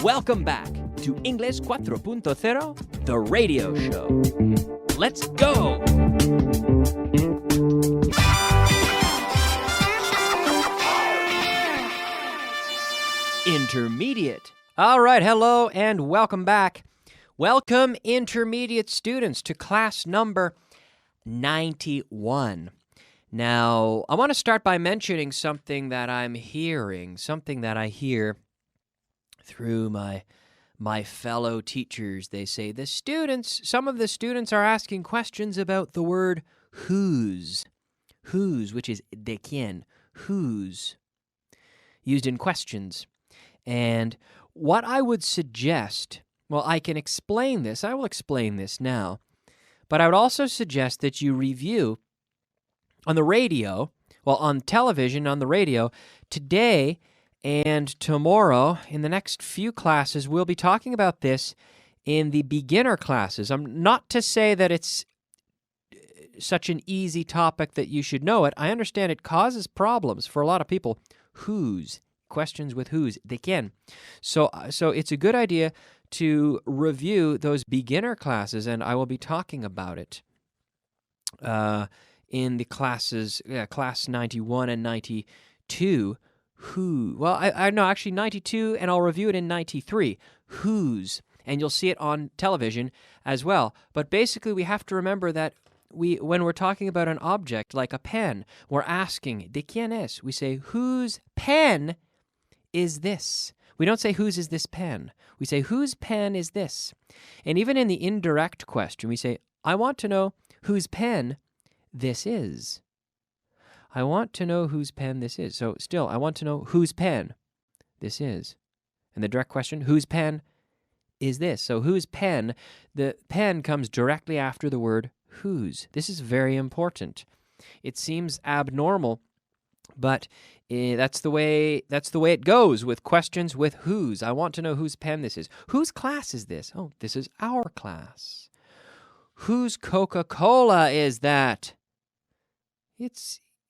Welcome back to English 4.0, the radio show. Let's go! Intermediate. All right, hello and welcome back. Welcome, intermediate students, to class number 91. Now, I want to start by mentioning something that I'm hearing, something that I hear through my fellow teachers. They say some of the students are asking questions about the word whose, which is de quién, whose, used in questions. And what I would suggest, well, I can explain this. I will explain this now. But I would also suggest that you review on the radio, well, on television, on the radio, today and tomorrow, in the next few classes, we'll be talking about this in the beginner classes. I'm not to say that it's such an easy topic that you should know it. I understand it causes problems for a lot of people. Whose? Questions with whose, de quién. So it's a good idea to review those beginner classes, and I will be talking about it in the classes, class 91 and 92. Who? Well, I know, actually 92, and I'll review it in 93. Whose? And you'll see it on television as well. But basically, we have to remember that when we're talking about an object like a pen, we're asking, de quién es? We say, whose pen is this? We don't say, whose is this pen? We say, whose pen is this? And even in the indirect question, we say, I want to know whose pen this is. I want to know whose pen this is. So still, I want to know whose pen this is. And the direct question, whose pen is this? So whose pen, the pen comes directly after the word whose. This is very important. It seems abnormal, but that's the way it goes with questions with whose. I want to know whose pen this is. Whose class is this? Oh, this is our class. Whose Coca-Cola is that?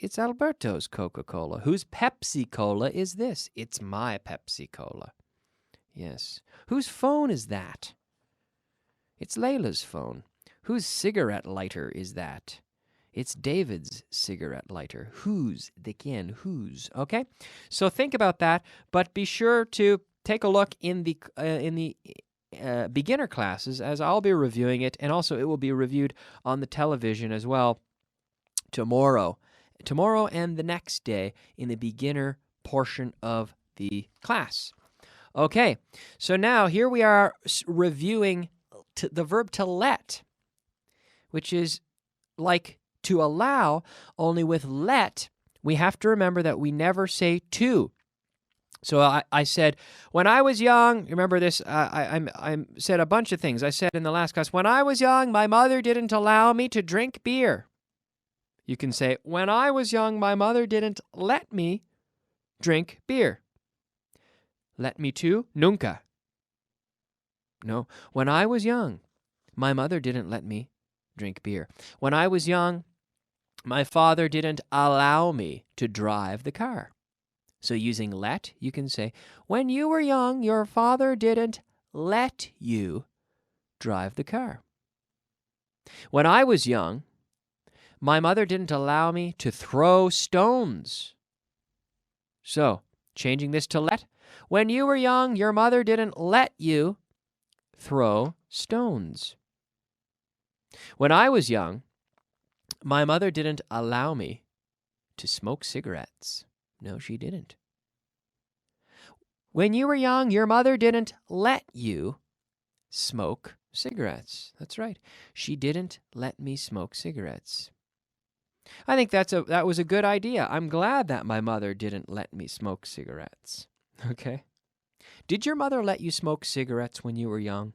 It's Alberto's Coca-Cola. Whose Pepsi-Cola is this? It's my Pepsi-Cola. Yes. Whose phone is that? It's Layla's phone. Whose cigarette lighter is that? It's David's cigarette lighter. Whose? De quién? Whose? Okay? So think about that, but be sure to take a look in the beginner classes, as I'll be reviewing it, and also it will be reviewed on the television as well tomorrow and the next day in the beginner portion of the class. Okay, so now here we are reviewing the verb to let, which is like to allow, only with let, we have to remember that we never say to. So I said, when I was young, remember this, I said a bunch of things. I said in the last class, when I was young, my mother didn't allow me to drink beer. You can say, when I was young, my mother didn't let me drink beer. Let me to? Nunca. No, when I was young, my mother didn't let me drink beer. When I was young, my father didn't allow me to drive the car. So using let, you can say, when you were young, your father didn't let you drive the car. When I was young, my mother didn't allow me to throw stones. So, changing this to let, when you were young, your mother didn't let you throw stones. When I was young, my mother didn't allow me to smoke cigarettes. No, she didn't. When you were young, your mother didn't let you smoke cigarettes. That's right. She didn't let me smoke cigarettes. I think that was a good idea. I'm glad that my mother didn't let me smoke cigarettes. Okay? Did your mother let you smoke cigarettes when you were young?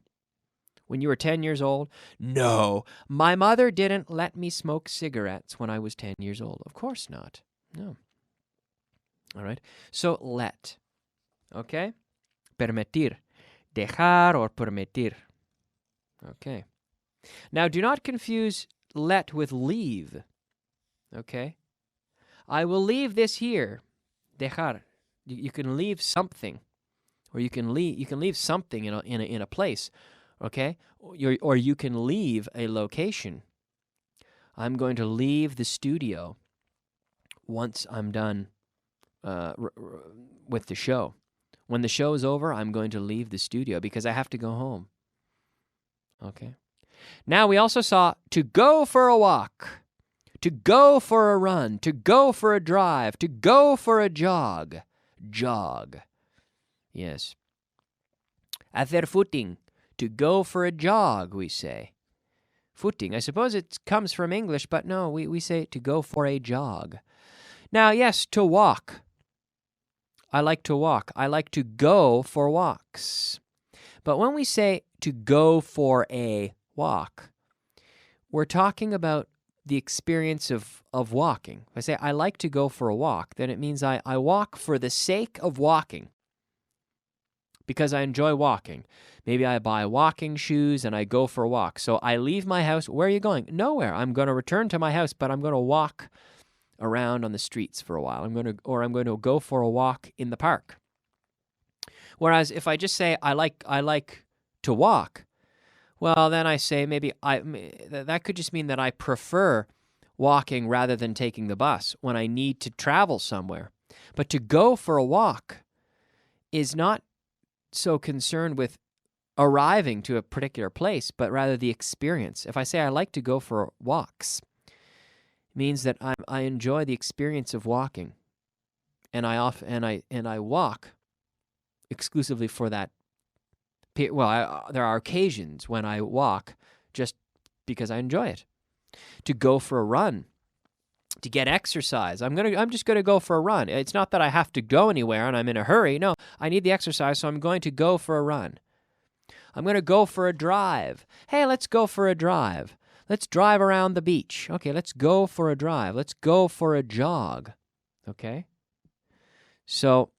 When you were 10 years old? No, my mother didn't let me smoke cigarettes when I was 10 years old. Of course not. No. All right? So, let. Okay? Permitir. Dejar or permitir. Okay. Now, do not confuse let with leave. Okay? I will leave this here. Dejar. You can leave something or you can leave something in a place, okay? Or you can leave a location. I'm going to leave the studio once I'm done with the show. When the show is over, I'm going to leave the studio because I have to go home. Okay. Now we also saw to go for a walk, to go for a run, to go for a drive, to go for a jog. Jog. Yes. Hacer footing. To go for a jog, we say. Footing. I suppose it comes from English, but no, we say to go for a jog. Now, yes, to walk. I like to walk. I like to go for walks. But when we say to go for a walk, we're talking about the experience of walking. If I say I like to go for a walk, then it means I walk for the sake of walking because I enjoy walking. Maybe I buy walking shoes and I go for a walk. So I leave my house. Where are you going? Nowhere. I'm going to return to my house, but I'm going to walk around on the streets for a while. I'm going to go for a walk in the park. Whereas if I just say I like to walk, well, then I say maybe that could just mean that I prefer walking rather than taking the bus when I need to travel somewhere. But to go for a walk is not so concerned with arriving to a particular place, but rather the experience. If I say I like to go for walks, it means that I enjoy the experience of walking, and I walk exclusively for that. Well, there are occasions when I walk just because I enjoy it. To go for a run, to get exercise. I'm just going to go for a run. It's not that I have to go anywhere and I'm in a hurry. No, I need the exercise, so I'm going to go for a run. I'm going to go for a drive. Hey, let's go for a drive. Let's drive around the beach. Okay, let's go for a drive. Let's go for a jog. Okay? So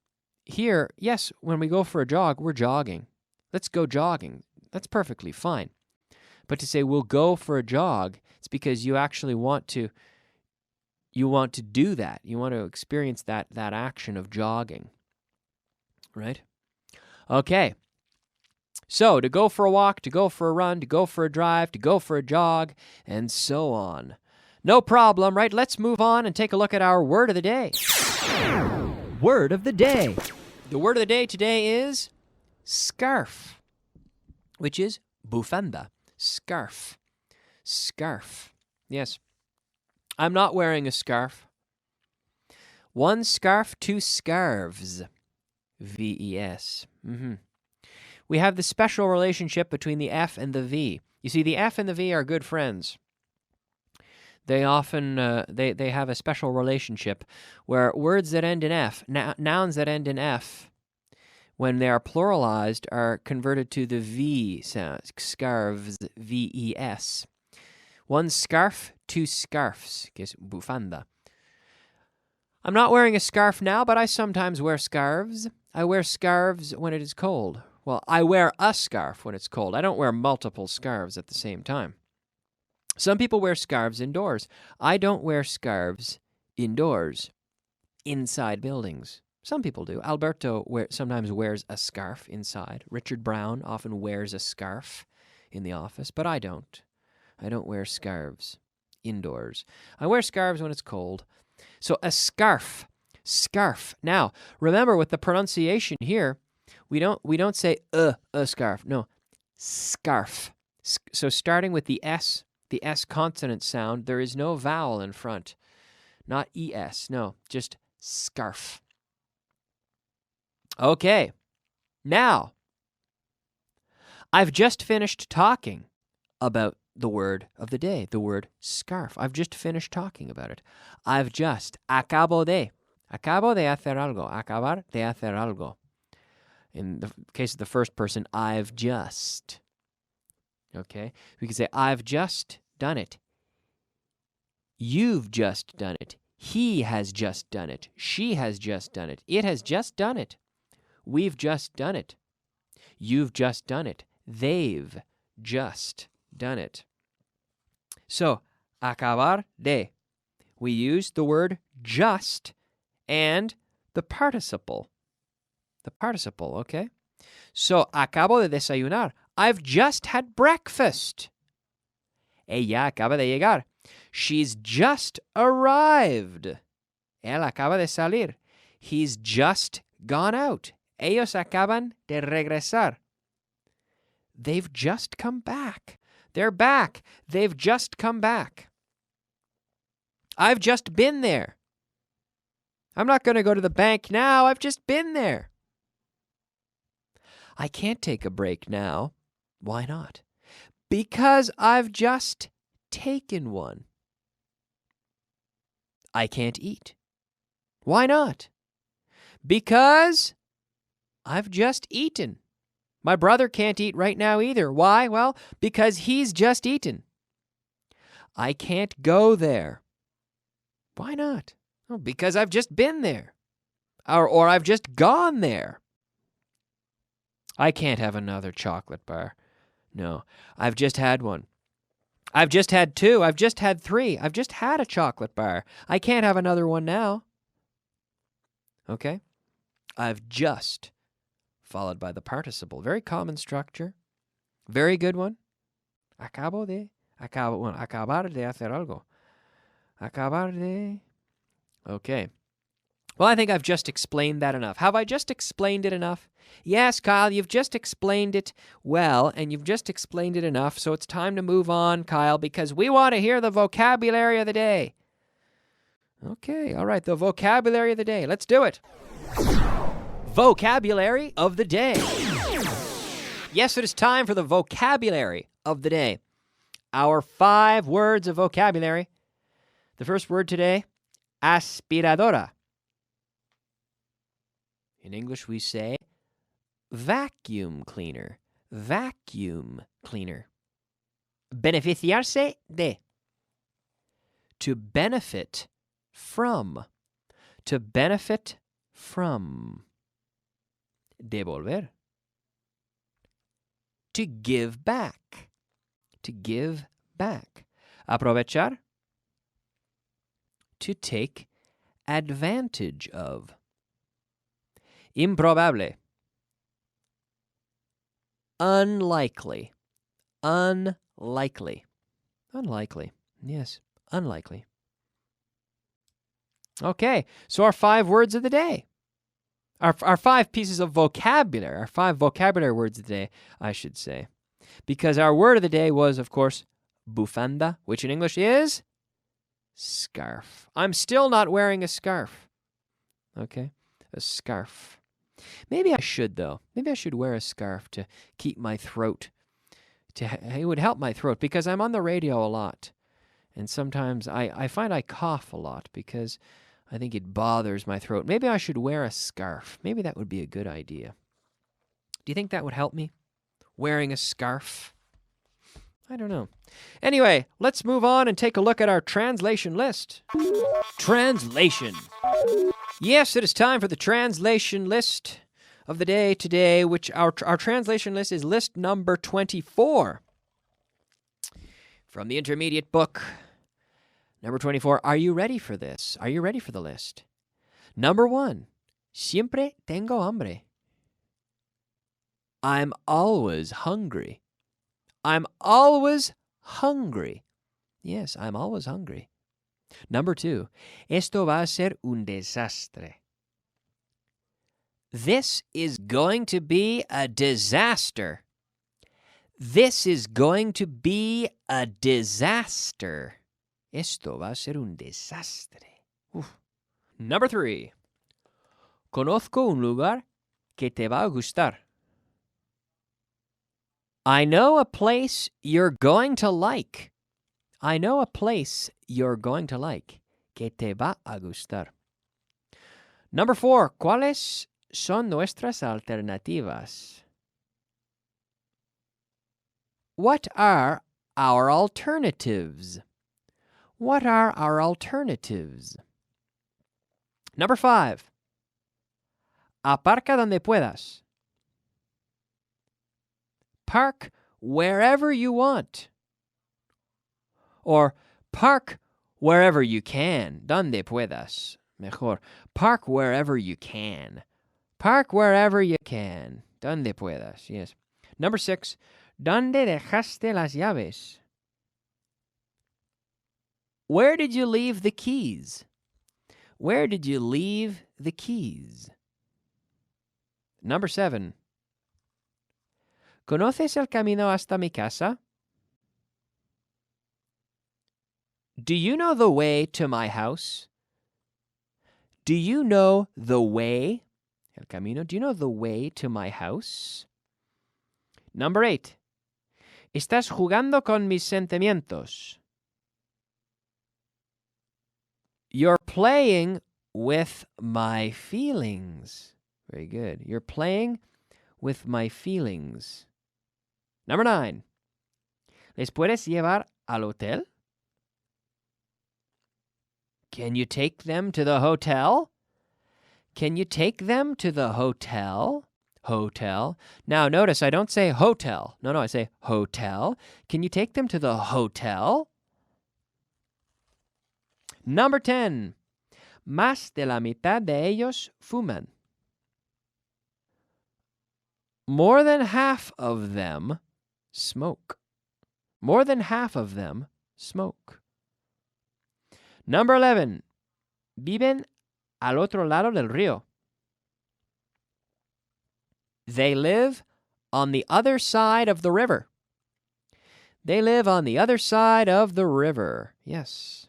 here, yes, when we go for a jog, we're jogging. Let's go jogging. That's perfectly fine. But to say we'll go for a jog, it's because you actually want to do that. You want to experience that action of jogging. Right? Okay. So, to go for a walk, to go for a run, to go for a drive, to go for a jog, and so on. No problem, right? Let's move on and take a look at our word of the day. Word of the day. The word of the day today is scarf, which is bufanda. Scarf. Scarf. Yes. I'm not wearing a scarf. One scarf, two scarves. V-E-S. We have the special relationship between the F and the V. You see, the F and the V are good friends. They often they have a special relationship where words that end in F, nouns that end in F, when they are pluralized, are converted to the V sound. Scarves, V-E-S. One scarf, two scarfs. Que es bufanda. I'm not wearing a scarf now, but I sometimes wear scarves. I wear scarves when it is cold. Well, I wear a scarf when it's cold. I don't wear multiple scarves at the same time. Some people wear scarves indoors. I don't wear scarves indoors, inside buildings. Some people do. Alberto sometimes wears a scarf inside. Richard Brown often wears a scarf in the office, but I don't. I don't wear scarves indoors. I wear scarves when it's cold. So a scarf. Scarf. Now, remember with the pronunciation here, we don't say a scarf. No, scarf. So starting with the S consonant sound, there is no vowel in front. Not ES. No, just scarf. Okay. Now, I've just finished talking about the word of the day, the word scarf. I've just finished talking about it. Acabo de hacer algo. Acabar de hacer algo. In the case of the first person, I've just. Okay? We can say, I've just done it. You've just done it. He has just done it. She has just done it. It has just done it. We've just done it. You've just done it. They've just done it. So, acabar de. We use the word just and the participle. The participle, okay? So, acabo de desayunar. I've just had breakfast. Ella acaba de llegar. She's just arrived. Él acaba de salir. He's just gone out. Ellos acaban de regresar. They've just come back. They're back. They've just come back. I've just been there. I'm not going to go to the bank now. I've just been there. I can't take a break now. Why not? Because I've just taken one. I can't eat. Why not? Because I've just eaten. My brother can't eat right now either. Why? Well, because he's just eaten. I can't go there. Why not? Oh, because I've just been there. Or I've just gone there. I can't have another chocolate bar. No, I've just had one. I've just had two. I've just had three. I've just had a chocolate bar. I can't have another one now. Okay? I've just, followed by the participle. Very common structure. Very good one. Acabar de hacer algo. Acabar de... Okay. Well, I think I've just explained that enough. Have I just explained it enough? Yes, Kyle, you've just explained it well, and you've just explained it enough, so it's time to move on, Kyle, because we want to hear the vocabulary of the day. Okay, all right, the vocabulary of the day. Let's do it. Vocabulary of the day. Yes, it is time for the vocabulary of the day. Our 5 words of vocabulary. The first word today, aspiradora. In English, we say vacuum cleaner. Vacuum cleaner. Beneficiarse de. To benefit from. To benefit from. Devolver. To give back. To give back. Aprovechar. To take advantage of. Improbable. Unlikely. Unlikely. Unlikely. Yes, unlikely. Okay, so our 5 words of the day. Our 5 pieces of vocabulary. Our 5 vocabulary words of the day, I should say. Because our word of the day was, of course, bufanda, which in English is scarf. I'm still not wearing a scarf. Okay, a scarf. Maybe I should, though. Maybe I should wear a scarf to keep my throat. It would help my throat because I'm on the radio a lot. And sometimes I find I cough a lot because I think it bothers my throat. Maybe I should wear a scarf. Maybe that would be a good idea. Do you think that would help me? Wearing a scarf? I don't know. Anyway, let's move on and take a look at our translation list. Translation. Yes, it is time for the translation list of the day today, which our translation list is list number 24. From the intermediate book, number 24. Are you ready for this? Are you ready for the list? Number 1. Siempre tengo hambre. I'm always hungry. I'm always hungry. Yes, I'm always hungry. Number 2. Esto va a ser un desastre. This is going to be a disaster. This is going to be a disaster. Esto va a ser un desastre. Uf. Number 3. Conozco un lugar que te va a gustar. I know a place you're going to like. I know a place you're going to like. Que te va a gustar. Number 4. ¿Cuáles son nuestras alternativas? What are our alternatives? What are our alternatives? Number 5. Aparca donde puedas. Park wherever you want. Or park wherever you can. Donde puedas. Mejor. Park wherever you can. Park wherever you can. Donde puedas, yes. Number 6, ¿dónde dejaste las llaves? Where did you leave the keys? Where did you leave the keys? Number 7, ¿conoces el camino hasta mi casa? Do you know the way to my house? Do you know the way? El camino. Do you know the way to my house? Number 8. ¿Estás jugando con mis sentimientos? You're playing with my feelings. Very good. You're playing with my feelings. Number 9. ¿Les puedes llevar al hotel? Can you take them to the hotel? Can you take them to the hotel? Hotel. Now, notice I don't say hotel. No, I say hotel. Can you take them to the hotel? Number 10. Más de la mitad de ellos fuman. More than half of them smoke. More than half of them smoke. Number 11. Viven al otro lado del río. They live on the other side of the river. They live on the other side of the river. Yes.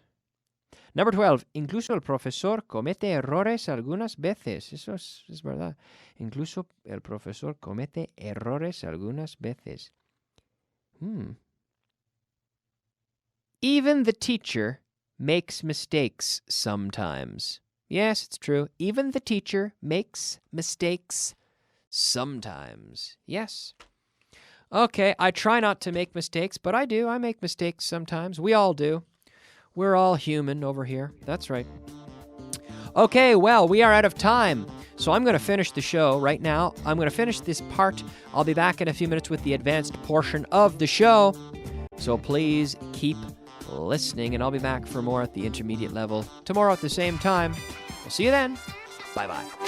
Number 12. Incluso el profesor comete errores algunas veces. Eso es verdad. Incluso el profesor comete errores algunas veces. Even the teacher makes mistakes sometimes. Yes, it's true. Even the teacher makes mistakes sometimes. Yes. Okay, I try not to make mistakes, but I do. I make mistakes sometimes. We all do. We're all human over here. That's right. Okay, well, we are out of time. So I'm going to finish the show right now. I'm going to finish this part. I'll be back in a few minutes with the advanced portion of the show. So please keep listening, and I'll be back for more at the intermediate level tomorrow at the same time. We'll see you then. Bye-bye.